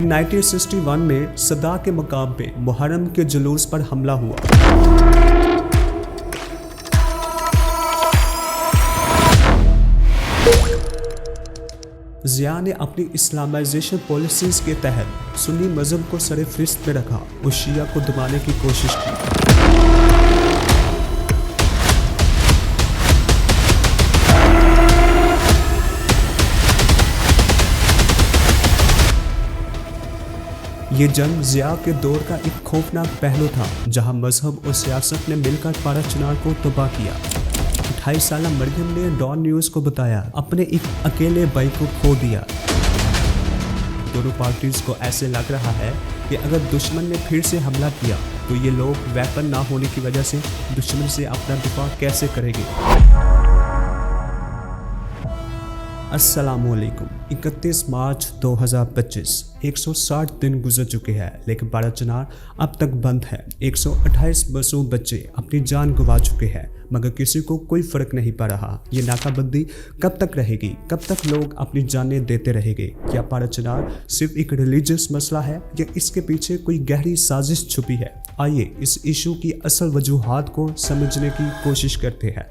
फिर 1961 में सदा के मकाम पे मुहर्रम के जुलूस पर हमला हुआ। ज़िया ने अपनी इस्लामाइजेशन पॉलिसीज़ के तहत सुन्नी मज़हब को सर-ए-फ़हरिस्त पे रखा और शिया को दबाने की कोशिश की। ये जंग ज़िया के दौर का एक खौफनाक पहलू था, जहां मजहब और सियासत ने मिलकर पारा चनार को तबाह किया। 28 साल मरियम ने डॉन न्यूज़ को बताया, अपने एक अकेले भाई को खो दिया। दोनों पार्टीज को ऐसे लग रहा है कि अगर दुश्मन ने फिर से हमला किया तो ये लोग वेपन ना होने की वजह से दुश्मन से अपना दिफा कैसे करेंगे। अस्सलामुअलैकुम। 31 मार्च 2025 160 दिन गुजर चुके हैं, लेकिन पारा चनार अब तक बंद है। 128 मासूम बच्चे अपनी जान गंवा चुके हैं, मगर किसी को कोई फर्क नहीं पड़ रहा। ये नाकाबंदी कब तक रहेगी? कब तक लोग अपनी जानें देते रहेंगे? क्या पारा चनार सिर्फ एक रिलीजियस मसला है या इसके पीछे कोई गहरी साजिश छुपी है? आइए इस इशू की असल वजूहात को समझने की कोशिश करते हैं।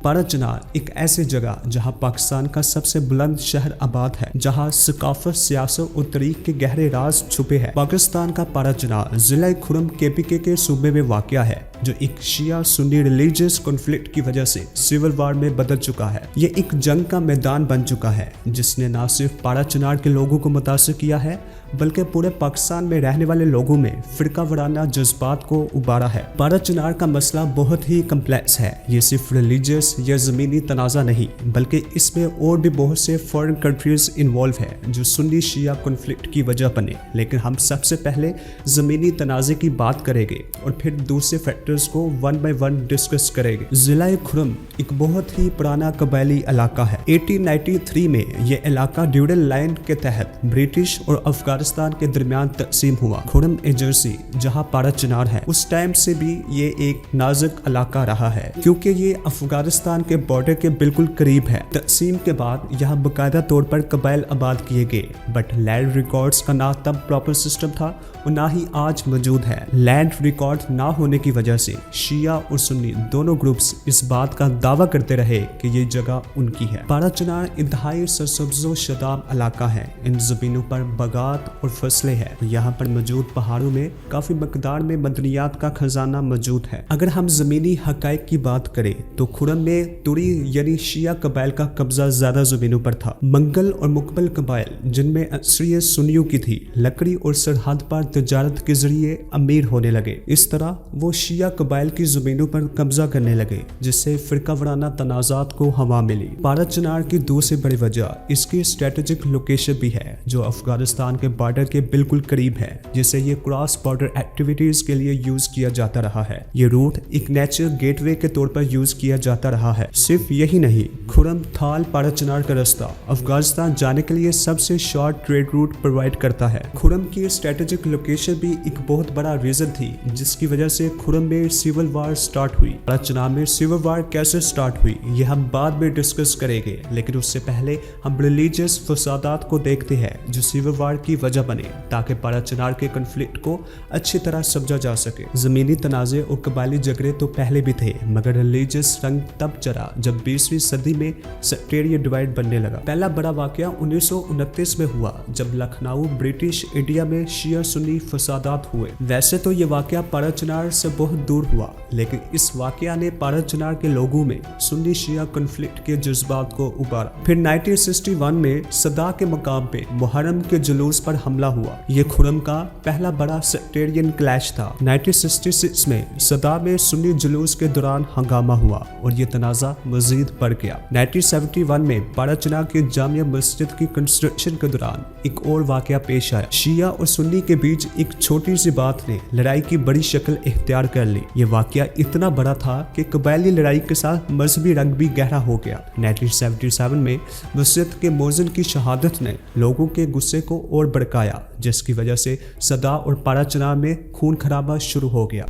पारा चनार एक ऐसी जगह जहां पाकिस्तान का सबसे बुलंद शहर आबाद है, जहां सकाफत, सियासत और तरीक के गहरे राज छुपे हैं। पाकिस्तान का पारा चनार जिला खुरम KPK के सूबे में वाक़या है, जो एक शिया सुन्नी रिलीजियस कॉन्फ्लिक्ट की वजह से सिविल वार में बदल चुका है। ये एक जंग का मैदान बन चुका है, जिसने न सिर्फ पारा चनार के लोगों को मुतासिर किया है, बल्कि पूरे पाकिस्तान में रहने वाले लोगों में फिरका वराना जज्बात को उबारा है। पारा चनार का मसला बहुत ही कम्प्लेक्स है। ये सिर्फ रिलीजियस या ज़मीनी तनाज़ा नहीं, बल्कि इसमें और भी बहुत से फॉरेन कंट्रीज इन्वॉल्व है जो सुन्नी शिया कॉन्फ्लिक्ट की वजह बने। लेकिन हम सबसे पहले ज़मीनी तनाज़े की बात करेंगे और फिर दूसरे फैक्टर्स को वन बाय वन डिस्कस करेंगे। ज़िला खुरम एक बहुत ही पुराना कबायली इलाका है। 1893 में यह इलाका ड्यूरल लाइन के तहत ब्रिटिश और अफगानिस्तान के दरमियान तकसीम हुआ। खुरम एजेंसी जहां पारा चनार है, उस टाइम से भी ये एक नाजुक इलाका रहा है, क्योंकि ये अफगानिस्तान के बॉर्डर के बिल्कुल करीब है। तकसीम के बाद यहाँ बाकायदा तौर पर कबाइल आबाद किए गए, बट लैंड रिकॉर्ड्स का ना तब प्रॉपर सिस्टम था और ना ही आज मौजूद है। लैंड रिकॉर्ड ना होने की वजह से शिया और सुन्नी दोनों ग्रुप्स इस बात का दावा करते रहे कि ये जगह उनकी है। पारा चनार इंतहाई सरसब्ज़ो शदाब इलाका है। इन ज़मीनों पर बागात और फसलें हैं। यहाँ पर मौजूद पहाड़ों में काफ़ी मकदार में मदनियात का खजाना मौजूद है। अगर हम ज़मीनी हक़ाइक़ की बात करें तो खुरम में तुरी यानी शिया कबाइल का कब्जा ज़्यादा ज़मीनों पर था। मंगल और मुकबल कबाइल, जिनमें अक्सरियत सुन्नियों की थी, लकड़ी और सरहद पर तजारत के जरिए अमीर होने लगे। इस तरह वो शिया कबाइल की ज़मीनों पर कब्जा करने लगे, जिससे फिरका वराना तनाज़ात को हवा मिली। पारा चनार की दूसरी बड़ी वजह इसकी स्ट्रेटेजिक लोकेशन भी है, जो अफगानिस्तान के बॉर्डर के बिल्कुल करीब है, जिसे ये क्रॉस बॉर्डर एक्टिविटीज के लिए यूज किया जाता रहा है। ये रूट एक नेचुरल गेटवे के तौर पर यूज किया जाता रहा है। सिर्फ यही नहीं, खुरम थाल पारा चनार का रास्ता अफगानिस्तान जाने के लिए सबसे शॉर्ट ट्रेड रूट प्रोवाइड करता है। खुरम की स्ट्रेटेजिक लोकेशन भी एक बहुत बड़ा रीजन थी, जिसकी वजह से खुरम में सिविल वार स्टार्ट हुई। पारा चनार में सिविल वार कैसे स्टार्ट हुई ये हम बाद में डिस्कस करेंगे, लेकिन उससे पहले हम रिलीजियस फसादात को देखते हैं जो सिविल वार की वजह बने, ताकि पारा चनार के कॉन्फ्लिक्ट को अच्छी तरह समझा जा सके। जमीनी तनाज़े और कबायली झगड़े तो पहले भी थे, मगर रिलीजियस रंग तब चढ़ा जब 20वीं सदी में सेक्टेरियन डिवाइड बनने लगा। पहला बड़ा वाकया 1929 में हुआ, जब लखनऊ ब्रिटिश इंडिया में शिया सुन्नी फसादात हुए। वैसे तो ये वाकया पारा चनार से बहुत दूर हुआ, लेकिन इस वाकया ने पारा चनार के लोगों में सुन्नी शिया कॉन्फ्लिक्ट के जज्बात को उबारा। फिर 1961 में सदा के मकाम पे मुहर्रम के जुलूस पर हमला हुआ। ये खुरम का पहला बड़ा सेक्टेरियन क्लैश था। 1966 में सदा में सुन्नी जुलूस के दौरान हंगामा हुआ और ये तनाज़ा मजीद बढ़ गया। 1971 में पारा चनार के जामिया मस्जिद की कंस्ट्रक्शन के दौरान एक और वाकया पेश आया। शिया और सुन्नी के बीच एक छोटी सी बात ने लड़ाई की बड़ी शक्ल इख्तियार कर ली। ये वाकया इतना बड़ा था कि कबायली लड़ाई के साथ मजहबी रंग भी गहरा हो गया। 1977 में मस्जिद के मोज़िन की शहादत ने लोगों के गुस्से को और भड़काया, जिसकी वजह से सदा और पारा चनार में खून खराबा शुरू हो गया।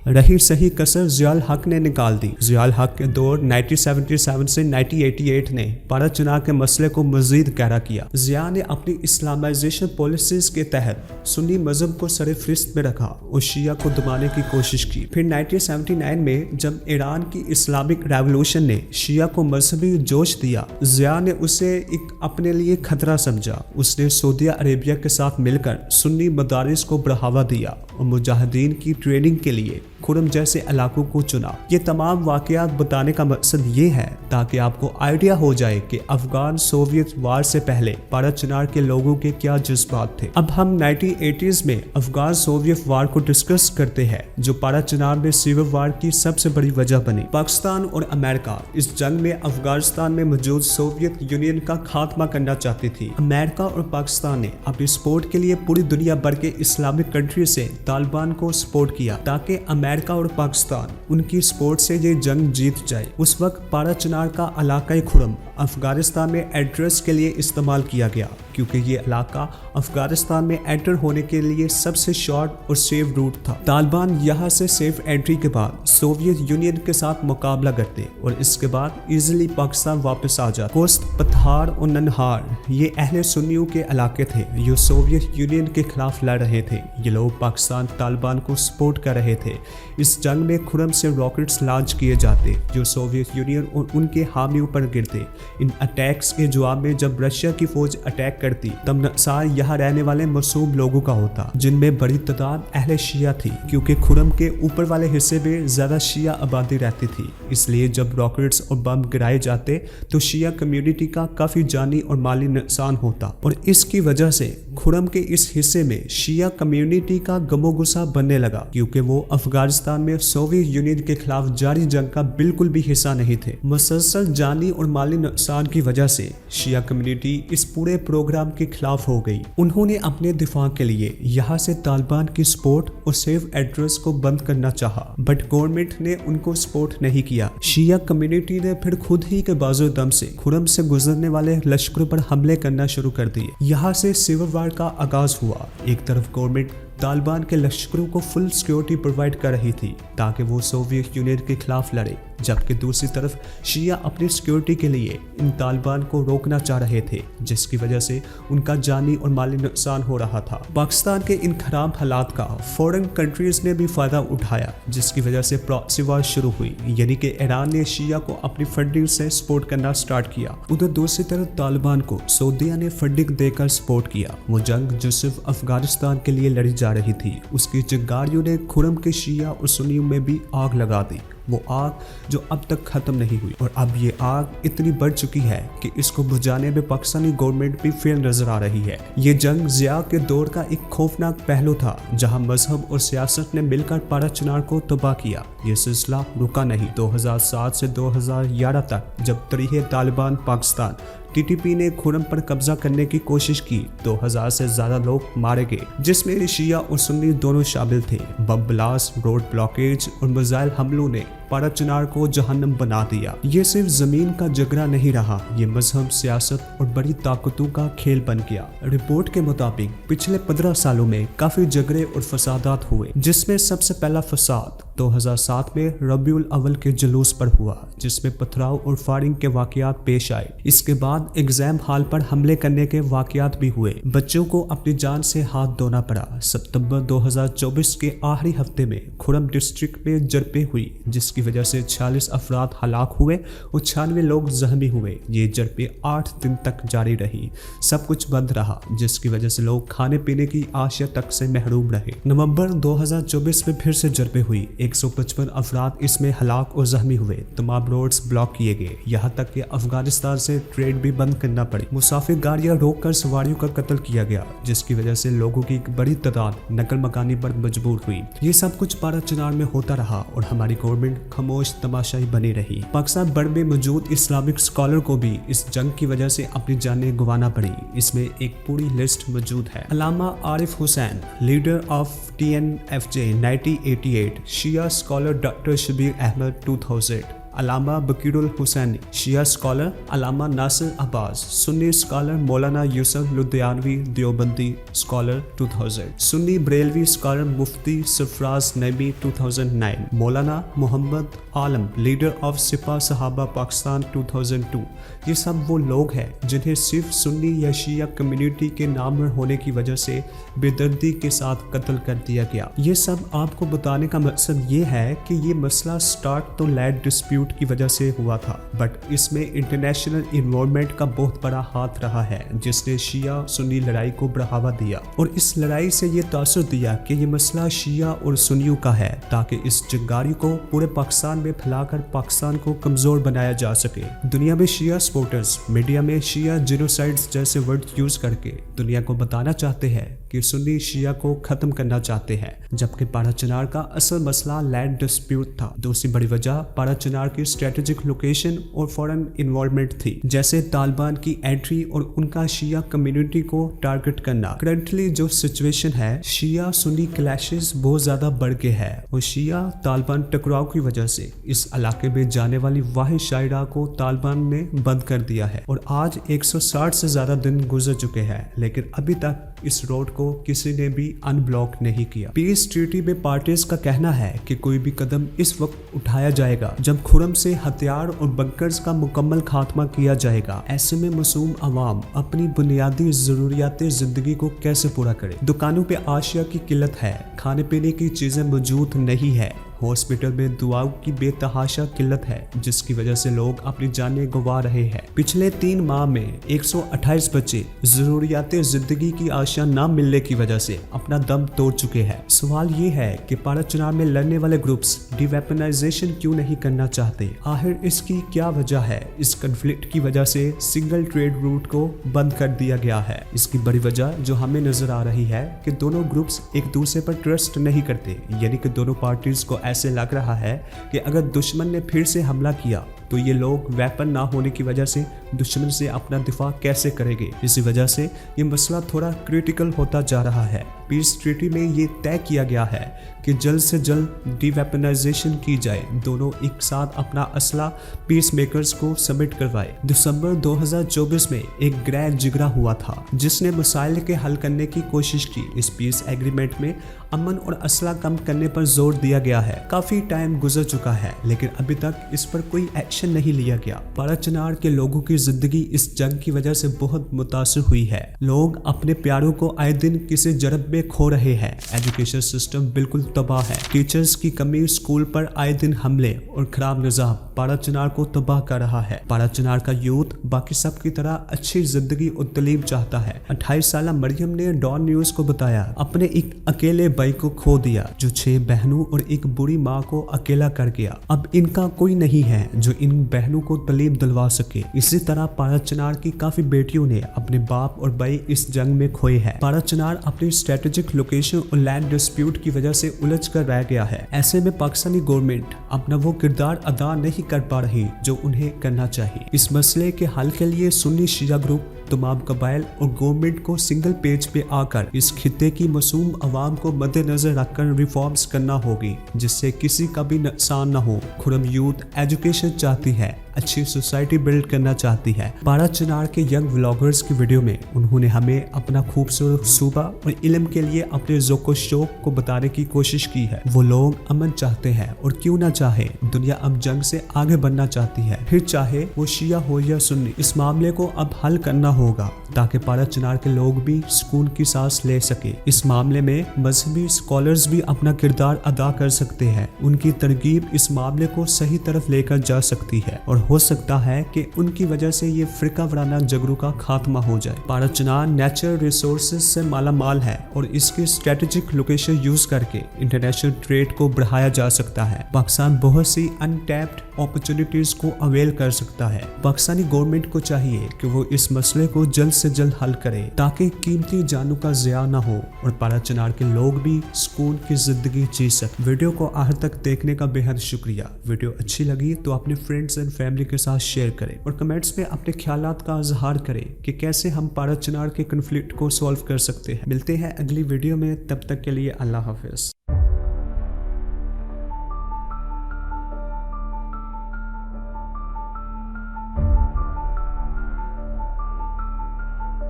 रही सही कसर ज़ियाउल हक ने निकाल दी। ज़ियाउल हक के दौर 1977 से 1988 ने भारत चुनाव के मसले को मजीद गहरा किया। ज़िया ने अपनी इस्लामाइजेशन पॉलिसीज के तहत सुन्नी मजहब को सरफहरिस्त में रखा और शिया को दबाने की कोशिश की। फिर 1979 में जब ईरान की इस्लामिक रेवोल्यूशन ने शिया को मजहबी जोश दिया, ज़िया ने उसे एक अपने लिए खतरा समझा। उसने सऊदी अरेबिया के साथ मिलकर सुन्नी मदारिस को बढ़ावा दिया और मुजाहिदीन की ट्रेनिंग के लिए खुरम जैसे इलाकों को चुना। ये तमाम वाक़यात बताने का मकसद ये है ताकि आपको आइडिया हो जाए कि अफगान सोवियत वार से पहले भारत चुनाव के लोगों के क्या जज्बात थे। अब हम 1980s में अफगान सोवियत वार को डिस्कस करते हैं, जो भारत चुनाव में सिविल वार की सबसे बड़ी वजह बनी। पाकिस्तान और अमेरिका इस जंग में अफगानिस्तान में मौजूद सोवियत यूनियन का खात्मा करना चाहती थी। अमेरिका और पाकिस्तान ने अपनी सपोर्ट के लिए पूरी दुनिया भर के इस्लामिक कंट्री से तालिबान को सपोर्ट किया ताकि अमेरिका और पाकिस्तान उनकी सपोर्ट से ये जंग जीत जाए। उस वक्त भारत चुनाव का इलाका खुरम अफगानिस्तान में एड्रेस के लिए इस्तेमाल किया गया, क्योंकि ये इलाका अफगानिस्तान में एंटर होने के लिए सबसे शॉर्ट और सेफ रूट था। तालिबान यहाँ से सेफ एंट्री के बाद सोवियत यूनियन के साथ मुकाबला करते और इसके बाद इजीली पाकिस्तान वापस आ जाते। कोस्त, पतहार और ननहार ये अहले सुन्नियों के इलाके थे जो सोवियत यूनियन के खिलाफ लड़ रहे थे। ये लोग पाकिस्तान तालिबान को सपोर्ट कर रहे थे। इस जंग में खुरम से रॉकेट्स लॉन्च किए जाते जो सोवियत यूनियन और उनके हामियों पर गिरते। इन अटैक्स के जवाब में जब रशिया की फौज अटैक करती तब नुकसान यहाँ रहने वाले मासूम लोगों का होता, जिनमें बड़ी तादाद अहले शिया थी, क्योंकि खुरम के ऊपर वाले हिस्से में ज्यादा शिया आबादी रहती थी। इसलिए जब रॉकेट्स और बम गिराए जाते तो शिया कम्युनिटी का काफी जानी और माली नुकसान होता और इसकी वजह से खुरम के इस हिस्से में शिया कम्युनिटी का गमो गुस्सा बनने लगा, क्योंकि वो अफगानिस्तान में सोवियत यूनियन के खिलाफ जारी जंग का बिल्कुल भी हिस्सा नहीं थे। मुसलसल जानी और माली नुकसान की वजह से शिया कम्युनिटी इस पूरे प्रोग्राम के खिलाफ हो गई। उन्होंने अपने दिफा के लिए यहाँ से तालिबान की सपोर्ट और सेफ एड्रेस को बंद करना चाहा, बट गवर्नमेंट ने उनको सपोर्ट नहीं किया। शिया कम्युनिटी ने फिर खुद ही के बाजू दम से खुरम से गुजरने वाले लश्करों पर हमले करना शुरू कर दिए। यहाँ से सिविल वार का आगाज हुआ। एक तरफ गवर्नमेंट तालिबान के लश्करों को फुल सिक्योरिटी प्रोवाइड कर रही थी ताकि वो सोवियत यूनियन के खिलाफ लड़े, जबकि दूसरी तरफ शिया अपनी सिक्योरिटी के लिए इन तालिबान को रोकना चाह रहे थे, जिसकी वजह से उनका जानी और माली नुकसान हो रहा था। पाकिस्तान के इन खराब हालात का फॉरेन कंट्रीज ने भी फायदा उठाया, जिसकी वजह से प्रॉक्सी वार शुरू हुई, यानी कि ईरान ने शिया को अपनी फंडिंग से सपोर्ट करना स्टार्ट किया। उधर दूसरी तरफ तालिबान को सऊदीया ने फंडिंग देकर सपोर्ट किया। वो जंग जो सिर्फ अफगानिस्तान के लिए लड़ी जा रही थी, उसकी चिंगारियों ने खुरम के शिया और सुन्नियों में भी आग लगा दी। वो आग जो अब तक खत्म नहीं हुई, और अब ये आग इतनी बढ़ चुकी है कि इसको बुझाने में पाकिस्तानी गवर्नमेंट भी फेल नजर आ रही है। ये जंग ज़िया के दौर का एक खौफनाक पहलू था, जहां मजहब और सियासत ने मिलकर भारत चुनाव को तबाह किया। ये सिलसिला रुका नहीं। 2007 से 2011 तक जब तरीहे तालिबान पाकिस्तान टीटीपी ने खुरम पर कब्जा करने की कोशिश की, 2000 से ज्यादा लोग मारे गए, जिसमें शिया और सुन्नी दोनों शामिल थे। बम ब्लास्ट, रोड ब्लॉकेज और मिसाइल हमलों ने भारत चुनाव को जहन्नम बना दिया। ये सिर्फ जमीन का झगड़ा नहीं रहा, ये मजहब, सियासत और बड़ी ताकतों का खेल बन गया। रिपोर्ट के मुताबिक पिछले 15 सालों में काफी झगड़े और फसादात हुए, जिसमें सबसे पहला फसाद 2007 में रबीउल अव्वल के जुलूस पर हुआ, जिसमें पथराव और फायरिंग के वाकयात पेश आए। इसके बाद एग्जाम हॉल पर हमले करने के वाकयात भी हुए। बच्चों को अपनी जान से हाथ धोना पड़ा। सितंबर 2024 के आखिरी हफ्ते में खुरम डिस्ट्रिक्ट में झड़पें हुई, जिसकी वजह से 46 अफराद हलाक हुए और 96 लोग जख्मी हुए। ये झड़पें 8 दिन तक जारी रही। सब कुछ बंद रहा, जिसकी वजह से लोग खाने पीने की आशिया तक से महरूम रहे। नवंबर 2024 में फिर से झड़पें हुई। 155 अफराद इसमें हलाक और जख्मी हुए। तमाम रोड्स ब्लॉक किए गए, यहाँ तक कि अफगानिस्तान से ट्रेड भी बंद करना पड़ी। मुसाफिर गाड़ियां रोककर सवारियों का कत्ल किया गया, जिसकी वजह से लोगों की एक बड़ी तादाद नकल मकानी पर मजबूर हुई। ये सब कुछ भारत चुनाव में होता रहा और हमारी गवर्नमेंट खामोश तमाशाई बनी रही। पाकिस्तान भर में मौजूद इस्लामिक स्कॉलर को भी इस जंग की वजह से अपनी जानें गंवाना पड़ी। इसमें एक पूरी लिस्ट मौजूद है। अल्लामा Arif Hussain, leader of TNFJ 1988, शिया स्कॉलर डॉक्टर शबीर अहमद 2000, अलामा बकीरुल हुसैनी, शिया स्कॉलर अलामा नासिर अब्बास, सुन्नी स्कॉलर मौलाना यूसुफ लुधियानवी देवबंदी स्कॉलर 2000, सुन्नी बरेलवी स्कॉलर मुफ्ती सरफराज नईमी 2009, मौलाना मोहम्मद आलम लीडर ऑफ सिपा सहाबा पाकिस्तान 2002। ये सब वो लोग हैं जिन्हें सिर्फ सुन्नी या शिया कम्युनिटी के नामवर होने की वजह से बेदर्दी के साथ कत्ल कर दिया गया। ये सब आपको बताने का मकसद ये है कि ये मसला स्टार्ट तो लैंड डिस्प्यूट की वजह से हुआ था, बट इसमें इंटरनेशनल इन्वॉल्वमेंट का बहुत बड़ा हाथ रहा है जिसने शिया सुन्नी लड़ाई को बढ़ावा दिया और इस लड़ाई से ये तासुर दिया कि ये मसला शिया और सुन्नियों का है ताकि इस चिंगारी को पूरे पाकिस्तान में फैलाकर पाकिस्तान को कमजोर बनाया जा सके। दुनिया में शिया सपोर्टर्स मीडिया में शिया जेनोसाइड्स जैसे वर्ड यूज करके दुनिया को बताना चाहते हैं कि सुन्नी शिया को खत्म करना चाहते हैं, जबकि पारा चिनार का असल मसला लैंड डिस्प्यूट था। दूसरी बड़ी वजह पारा चिनार की स्ट्रेटेजिक लोकेशन और फॉरेन इन्वॉल्वमेंट थी, जैसे तालिबान की एंट्री और उनका शिया कम्युनिटी को टारगेट करना। करंटली जो सिचुएशन है, शिया सुन्नी क्लैशेस बहुत ज्यादा बढ़ गए हैं और शिया तालिबान टकराव की वजह से इस इलाके में जाने वाली वाहिद शायरा को तालिबान ने बंद कर दिया है और आज 160 से ज्यादा दिन गुजर चुके हैं, लेकिन अभी तक इस रोड को किसी ने भी अनब्लॉक नहीं किया। पीस ट्रीटी में पार्टीज का कहना है कि कोई भी कदम इस वक्त उठाया जाएगा जब खुरम से हथियार और बंकर्स का मुकम्मल खात्मा किया जाएगा। ऐसे में मासूम अवाम अपनी बुनियादी जरूरियात जिंदगी को कैसे पूरा करे? दुकानों पे आशिया की किल्लत है, खाने पीने की चीजें मौजूद नहीं है, हॉस्पिटल में दुआओं की बेतहाशा किल्लत है जिसकी वजह से लोग अपनी जानें गंवा रहे हैं। पिछले 3 माह में 128 बच्चे जरूरियात जिंदगी की आशा न मिलने की वजह से अपना दम तोड़ चुके हैं। सवाल ये है कि पारा चिनार में लड़ने वाले ग्रुप्स डिवेपनाइजेशन क्यों नहीं करना चाहते? आखिर इसकी क्या वजह है? इस कन्फ्लिक्ट की वजह से सिंगल ट्रेड रूट को बंद कर दिया गया है। इसकी बड़ी वजह जो हमें नजर आ रही है कि दोनों ग्रुप्स एक दूसरे पर ट्रस्ट नहीं करते, यानी कि दोनों पार्टीज को ऐसे लग रहा है कि अगर दुश्मन ने फिर से हमला किया तो ये लोग वेपन ना होने की वजह से दुश्मन से अपना दिफा कैसे करेंगे। इसी वजह से ये मसला थोड़ा क्रिटिकल होता जा रहा है। पीस ट्रीटी में ये तय किया गया है कि जल्द से जल्द डिवेपनाइजेशन की जाए, दोनों एक साथ अपना असला पीस मेकर्स को सबमिट करवाए। दिसंबर 2024 में एक ग्रैंड जिगरा हुआ था जिसने मसाइल के हल करने की कोशिश की। इस पीस एग्रीमेंट में अमन और असला कम करने पर जोर दिया गया है। काफी टाइम गुजर चुका है लेकिन अभी तक इस पर कोई एक्शन नहीं लिया गया। पारा चिनार के लोगों की जिंदगी इस जंग की वजह से बहुत मुतासिर हुई है। लोग अपने प्यारों को आए दिन किसी जरब में खो रहे हैं। एजुकेशन सिस्टम बिल्कुल तबाह है। टीचर्स की कमी, स्कूल पर आए दिन हमले और खराब निजाम पारा चिनार को तबाह कर रहा है। पारा चिनार का यूथ बाकी सब की तरह अच्छी जिंदगी और तलीम चाहता है। 28 साल मरियम ने डॉन न्यूज को बताया अपने एक अकेले भाई को खो दिया जो 6 बहनों और एक बुरी माँ को अकेला कर गया। अब इनका कोई नहीं है जो इन बहनों को तलीम दिलवा सके। इसी तरह पारा चिनार की काफी बेटियों ने अपने बाप और भाई इस जंग में खोए हैं। पारा चिनार अपनी स्ट्रेटेजिक लोकेशन और लैंड डिस्प्यूट की वजह से उलझ कर रह गया है। ऐसे में पाकिस्तानी गवर्नमेंट अपना वो किरदार अदा नहीं कर पा रही जो उन्हें करना चाहिए। इस मसले के हल के लिए सुन्नी शिया ग्रुप, तमाम कबाइल और गवर्नमेंट को सिंगल पेज पे आकर इस खित्ते की मासूम आवाम को मद्देनजर रखकर रिफॉर्म्स करना होगी जिससे किसी का भी नुकसान न हो। खुरम यूथ एजुकेशन चाहती है, अच्छी सोसाइटी बिल्ड करना चाहती है। पारा चिनार के यंग व्लॉगर्स की वीडियो में उन्होंने हमें अपना खूबसूरत सूबा और इल्म के लिए अपने ज़ौक़ शौक को बताने की कोशिश की है। वो लोग अमन चाहते हैं और क्यों ना चाहे, दुनिया अब जंग से आगे बढ़ना चाहती है। फिर चाहे वो शिया हो या सुन्नी, इस मामले को अब हल करना होगा ताकि पारा चिनार के लोग भी सुकून की सांस ले सके। इस मामले में मजहबी स्कॉलर्स भी अपना किरदार अदा कर सकते हैं। उनकी तरगीब इस मामले को सही तरफ लेकर जा सकती है और हो सकता है कि उनकी वजह से ये फिरका वराना झगड़ों का खात्मा हो जाए। पारा चिनार नेचुरल रिसोर्सेज से माला माल है और इसकी स्ट्रेटेजिक लोकेशन यूज करके इंटरनेशनल ट्रेड को बढ़ाया जा सकता है। पाकिस्तान बहुत सी अनटैप्ड अपॉर्चुनिटीज को अवेल कर सकता है। पाकिस्तानी गवर्नमेंट को चाहिए कि वो इस मसले को जल्द से जल्द हल करे ताकि कीमती जानों का ज़िया न हो और पारा चिनार के लोग भी सुकून की जिंदगी जी सके। वीडियो को आखिर तक देखने का बेहद शुक्रिया। वीडियो अच्छी लगी तो अपने फ्रेंड्स एंड फैमिली के साथ शेयर करें और कमेंट्स में अपने ख्यालात का इजहार करें कि कैसे हम पारा चिनार के कन्फ्लिक्ट को सॉल्व कर सकते हैं। मिलते हैं अगली वीडियो में, तब तक के लिए अल्लाह हाफिज।